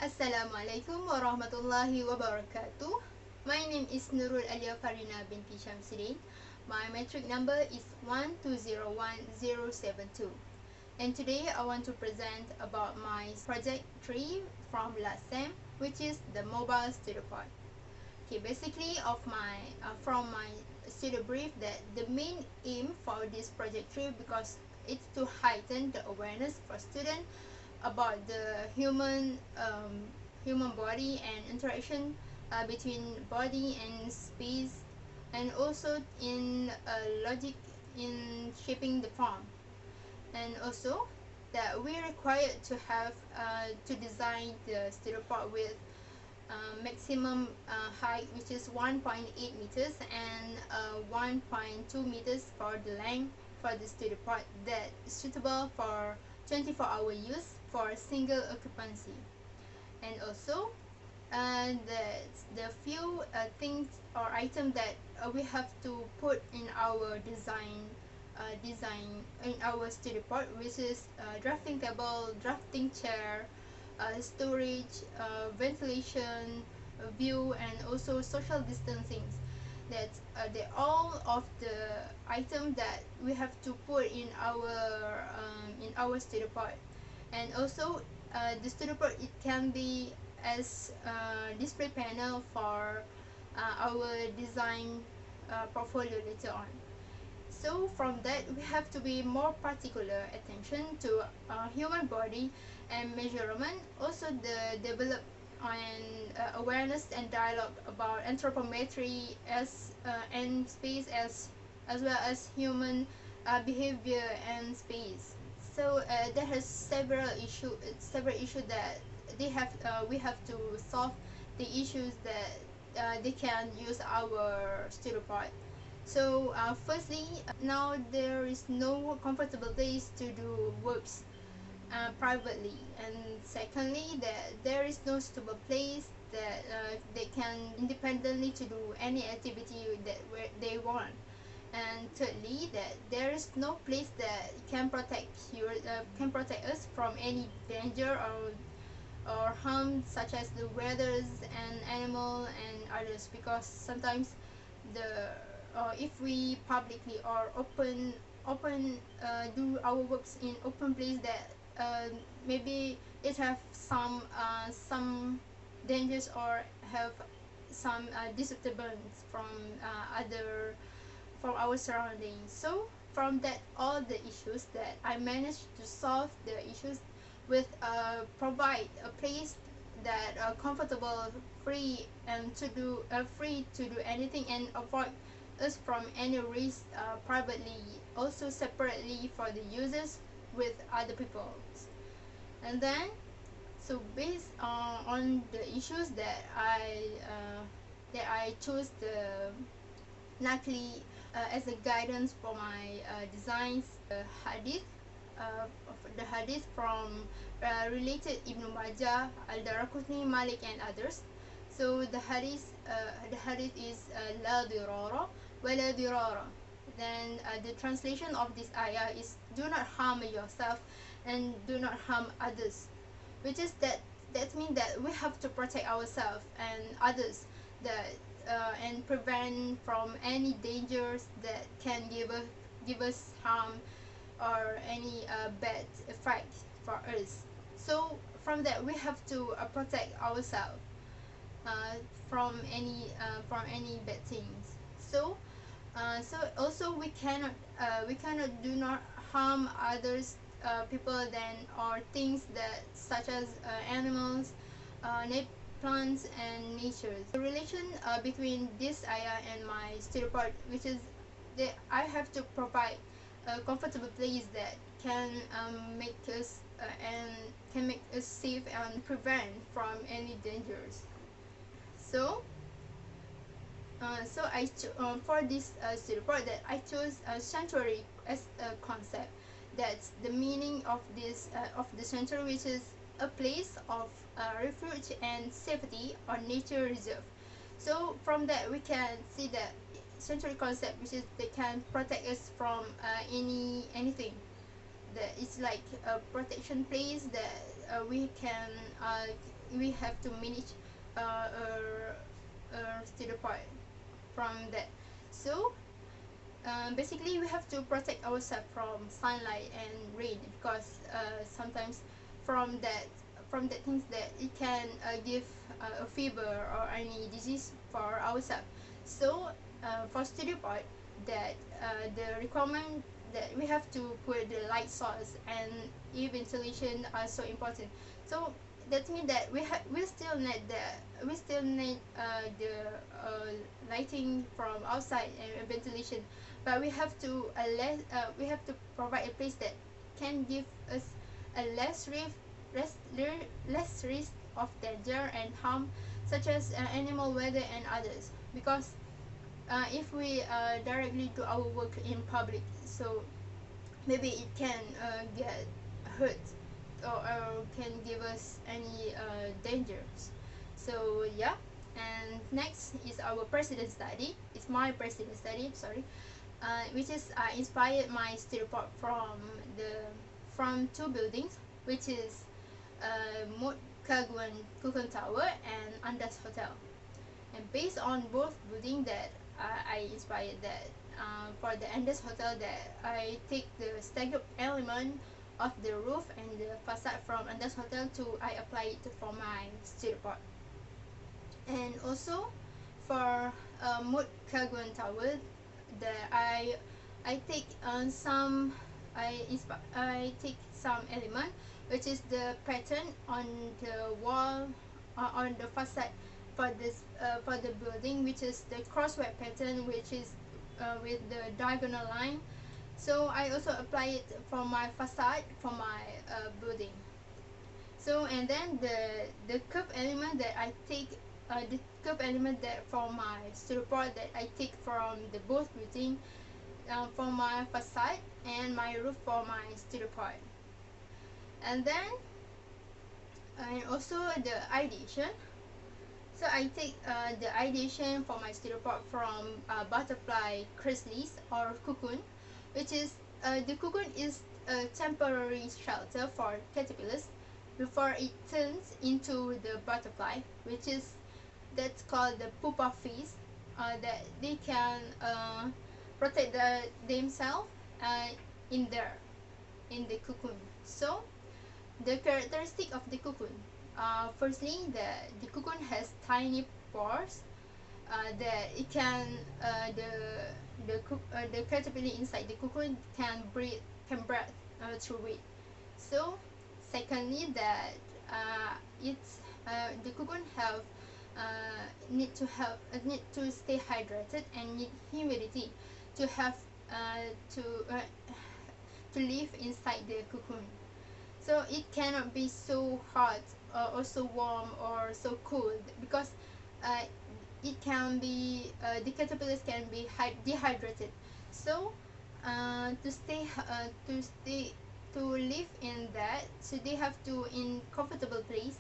Assalamualaikum warahmatullahi wabarakatuh. My name is Nurul Aliya Farina binti Shamsuddin. My metric number is 1201072. And today I want to present about my project 3 from last sem, which is the mobile studio pod. Okay, basically from my studio brief that the main aim for this project 3 because it's to heighten the awareness for students about the human body and interaction between body and space, and also in logic in shaping the form, and also that we required to have to design the studio pod with maximum height, which is 1.8 meters, and 1.2 meters for the length for the studio pod that is suitable for 24-hour use for single occupancy. And also the few things or items that we have to put in our design in our studio pod, which is drafting table, drafting chair, storage, ventilation, view, and also social distancing. That all of the items that we have to put in our studio pod. And also the studio pod, it can be as display panel for our design portfolio later on. So from that, we have to be more particular attention to human body and measurement. Also the develop and awareness and dialogue about anthropometry and space, as well as human behavior and space. So there has several issues that we have to solve the issues that they can use our studio pod. So firstly, now there is no comfortable place to do works privately, and secondly, that there is no suitable place that they can independently to do any activity that they want. And thirdly, that there is no place that can protect us from any danger or harm, such as the weathers and animal and others, because sometimes the if we publicly or open do our works in open place, that maybe it have some dangers or have some disturbance from our surroundings. So from that, all the issues that I managed to solve the issues with provide a place that comfortable, free, and free to do anything, and avoid us from any risk privately, also separately for the users with other people. And then, so based on the issues that I chose the luckily as a guidance for my designs, the hadith from related Ibn Majah, Al-Daraqutni, Malik, and others. So the hadith is La dirara wa la dirara. Then the translation of this ayah is, do not harm yourself and do not harm others, which is that means that we have to protect ourselves and others, that and prevent from any dangers that can give us harm or any bad effect for us. So from that, we have to protect ourselves uh, from any bad things. So also we cannot do not harm others, people, then or things that such as animals, plants, and nature. The relation between this ayah and my studio pod, which is that I have to provide a comfortable place that can make us and can make us safe and prevent from any dangers. So for this studio pod, that I chose sanctuary as a concept. That's the meaning of the sanctuary, which is a place of refuge and safety or nature reserve. So from that, we can see that sanctuary concept, which is they can protect us from anything. That it's like a protection place that we can we have to manage a studio part from that. So basically we have to protect ourselves from sunlight and rain, because sometimes from that things that it can give a fever or any disease for ourselves. So for studio part, that the requirement that we have to put the light source and air ventilation are so important. So that means that we still need the lighting from outside and ventilation, but we have to provide a place that can give us a less risk of danger and harm, such as animal, weather, and others. Because if we directly do our work in public, so maybe it can get hurt, or can give us any dangers. So yeah. And next is our president study. It's my president study, sorry, which is inspired my studio part from two buildings, which is Mut Kaguan Kukun Tower and Andas Hotel. And based on both buildings, that I inspired that for the Andes Hotel, that I take the staggered element of the roof and the facade from Andes Hotel to I apply it for my studio part. And also for Mut Kaguan Tower, that I take I take some element, which is the pattern on the wall, on the facade for the building, which is the crossway pattern, which is with the diagonal line. So I also apply it for my facade for my building. So and then the curve element that I take, the curve element that for my studio part, that I take from the both building, for my facade and my roof for my studio part. And then and also the ideation. So I take the ideation for my studio part from butterfly chrysalis or cocoon, which is the cocoon is a temporary shelter for caterpillars before it turns into the butterfly, which is that's called the pupa phase, that they can protect themselves in there in the cocoon. So the characteristic of the cocoon, firstly, the cocoon has tiny pores that it can the caterpillar inside the cocoon can breathe through it. So secondly, that it's the cocoon have need to stay hydrated and need humidity to have to live inside the cocoon. So it cannot be so hot or so warm or so cold, because it can be the caterpillars can be dehydrated. So to live in that, so they have to in comfortable place.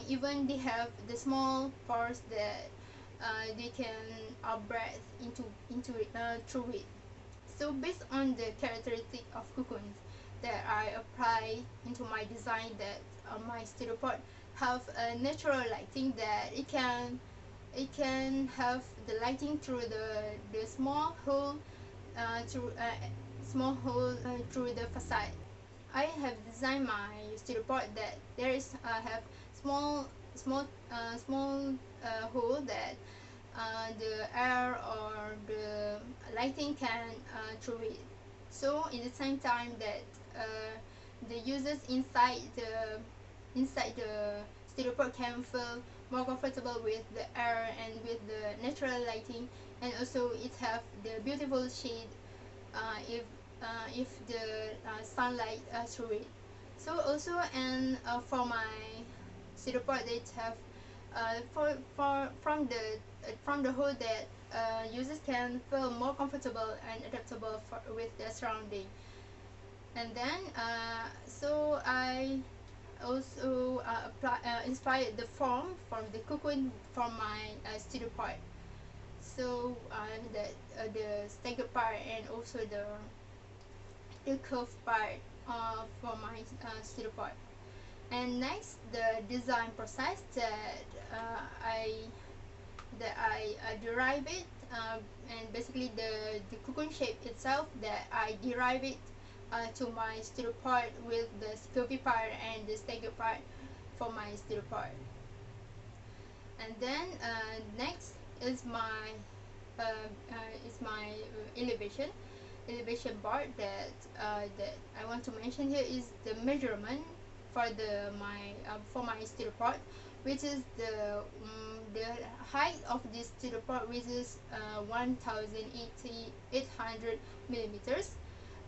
Even they have the small pores that they can breathe into it, through it. So based on the characteristic of cocoons that I apply into my design, that my studio part have a natural lighting, that it can have the lighting through the small hole through the facade. I have designed my studio part that there is have small hole that the air or the lighting can through it. So in the same time that the users inside the studio part can feel more comfortable with the air and with the natural lighting, and also it have the beautiful shade if the sunlight through it. So also, and for my studio part, they have from the hole that users can feel more comfortable and adaptable with their surrounding. And then so I also inspired the form from the cocoon from my studio part. So the staggered part and also the curved part for my studio part. And next, the design process uh, I I derive it, and basically the cocoon shape itself, that I derive it to my studio part with the scopy part and the stego part for my studio part. And then next is my elevation bar that I want to mention here is the measurement for for my steel part, which is the height of this steel part, which is 1800 millimeters,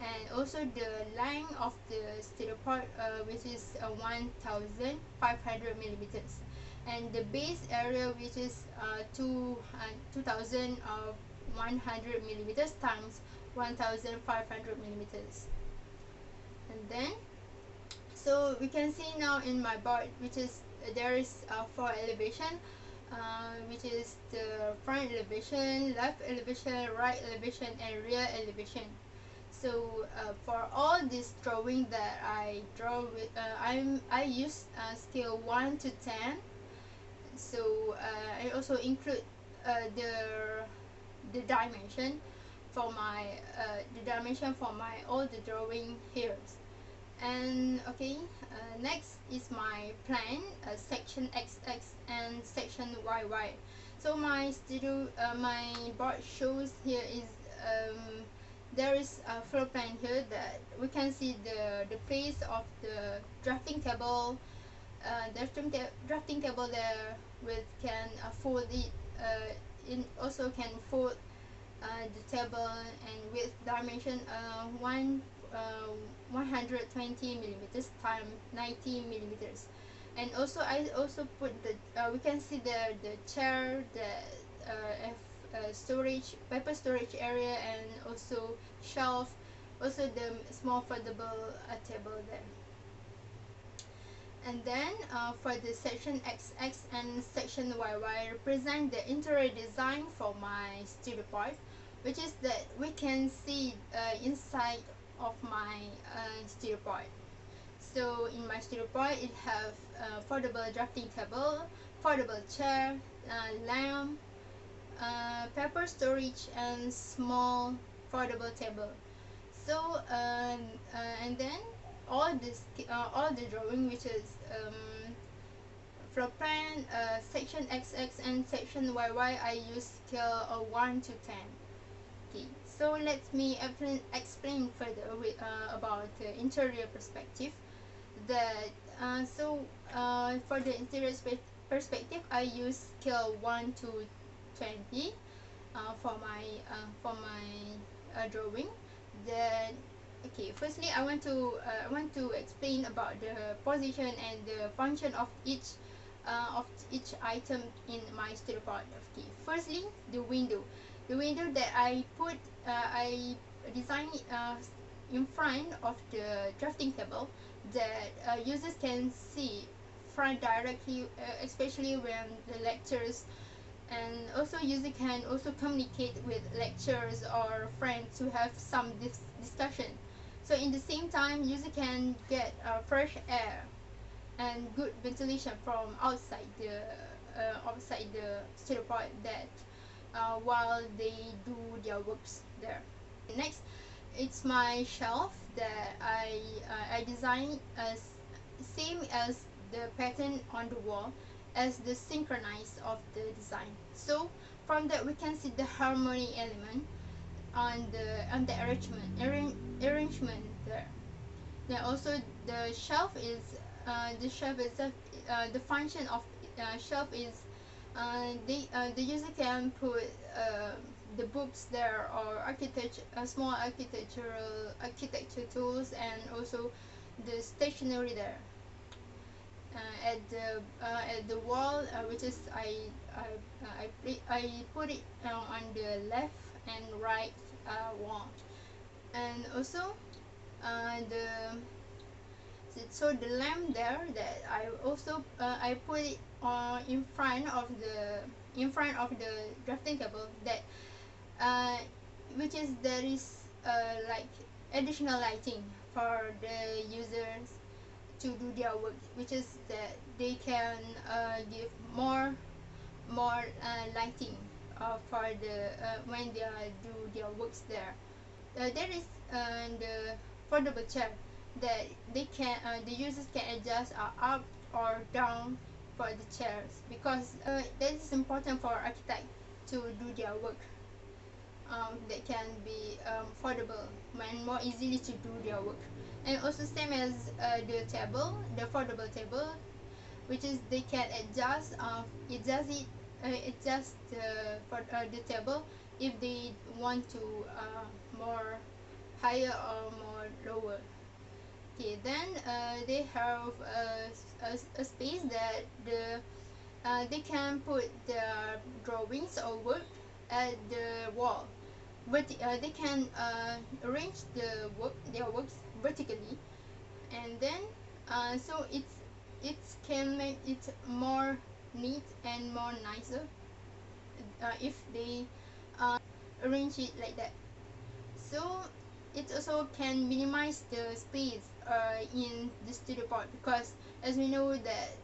and also the length of the steel part, which is 1500 millimeters, and the base area, which is 2100 millimeters times 1500 millimeters. And then, so we can see now in my board, which is there is four elevation, which is the front elevation, left elevation, right elevation, and rear elevation. So for all this drawing that I draw with, I use scale 1 to 10. So I also include the dimension for my all the drawing here. And okay, next is my plan, section XX and section YY. So my board shows here is there is a floor plan here that we can see the place of the drafting table, drafting table there, with can fold it, in also can fold the table, and with dimension 120 millimeters times 90 millimeters. And also I also put the we can see the chair, the storage paper storage area, and also shelf, also the small foldable table there. And then for the section XX and section YY represent the interior design for my studio part, which is that we can see inside of my studio part. So in my studio part, it have foldable drafting table, foldable chair, lamp, paper storage, and small foldable table. So and then all the drawing, which is floor plan, section XX and section YY, I use scale 1 to 10. Okay, so let me explain further about the interior perspective. That for the interior perspective, I use scale 1 to 20 for my drawing. Then okay, firstly I want to explain about the position and the function of each item in my studio part. Okay, firstly, the window that I put I design in front of the drafting table, that users can see front directly, especially when the lectures, and also user can also communicate with lecturers or friends to have some discussion. So in the same time, user can get fresh air and good ventilation from outside the studio part, that while they do their works there. Next, it's my shelf that I designed as same as the pattern on the wall, as the synchronize of the design. So from that we can see the harmony element on the arrangement there. Then also the shelf is the function of shelf is the user can put the books there, or small architecture tools, and also the stationery there. At the wall, which is I put it on the left and right wall. And also the so the lamp there, that I also I put it in front of the drafting table, that which is there is like additional lighting for the users to do their work, which is that they can give more lighting for the when they do their works there. There is the foldable chair that the users can adjust up or down for the chairs, because that is important for architects to do their work. That can be affordable and more easily to do their work. And also same as the foldable table, which is they can adjust the table if they want to more higher or more lower. Okay, then they have a space that they can put their drawings or work at the wall, but they can arrange their works vertically, and then so it can make it more neat and more nicer if they arrange it like that. So it also can minimize the space in the studio part, because as we know that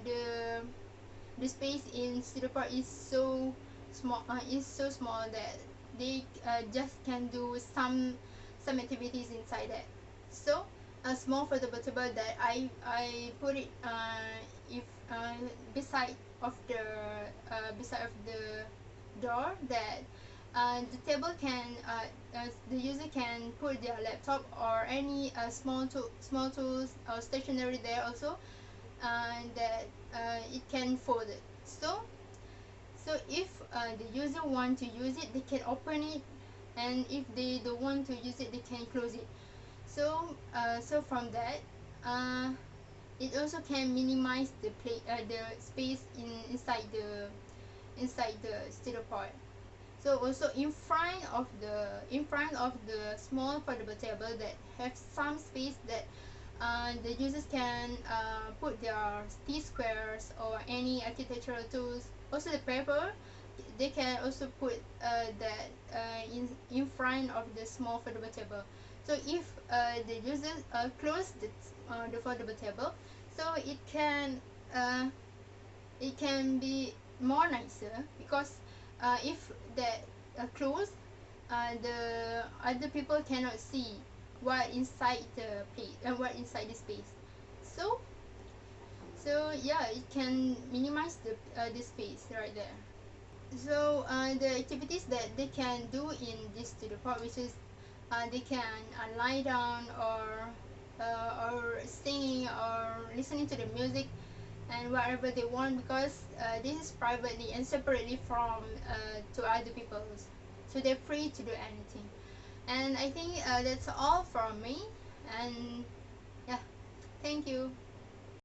the space in studio part is so small that they just can do some activities inside that. So a small foldable table that I put it if beside of the door, that the table can the user can put their laptop or any small tools or stationery there also, that it can fold it. So if the user want to use it, they can open it, and if they don't want to use it, they can close it. So from that, it also can minimize the space inside the studio part. So also in front of the small foldable table that have some space, that the users can put their T-squares or any architectural tools. Also the paper, they can also put that in front of the small foldable table. So if the users close the foldable table, so uh, it can be more nicer, because if that closed, the other people cannot see what inside the place and what inside the space. So yeah, it can minimize the space right there. So the activities that they can do in this studio part, which is they can lie down or singing or listening to the music and whatever they want, because this is privately and separately from to other people, so they're free to do anything. And I think that's all from me, and yeah, thank you.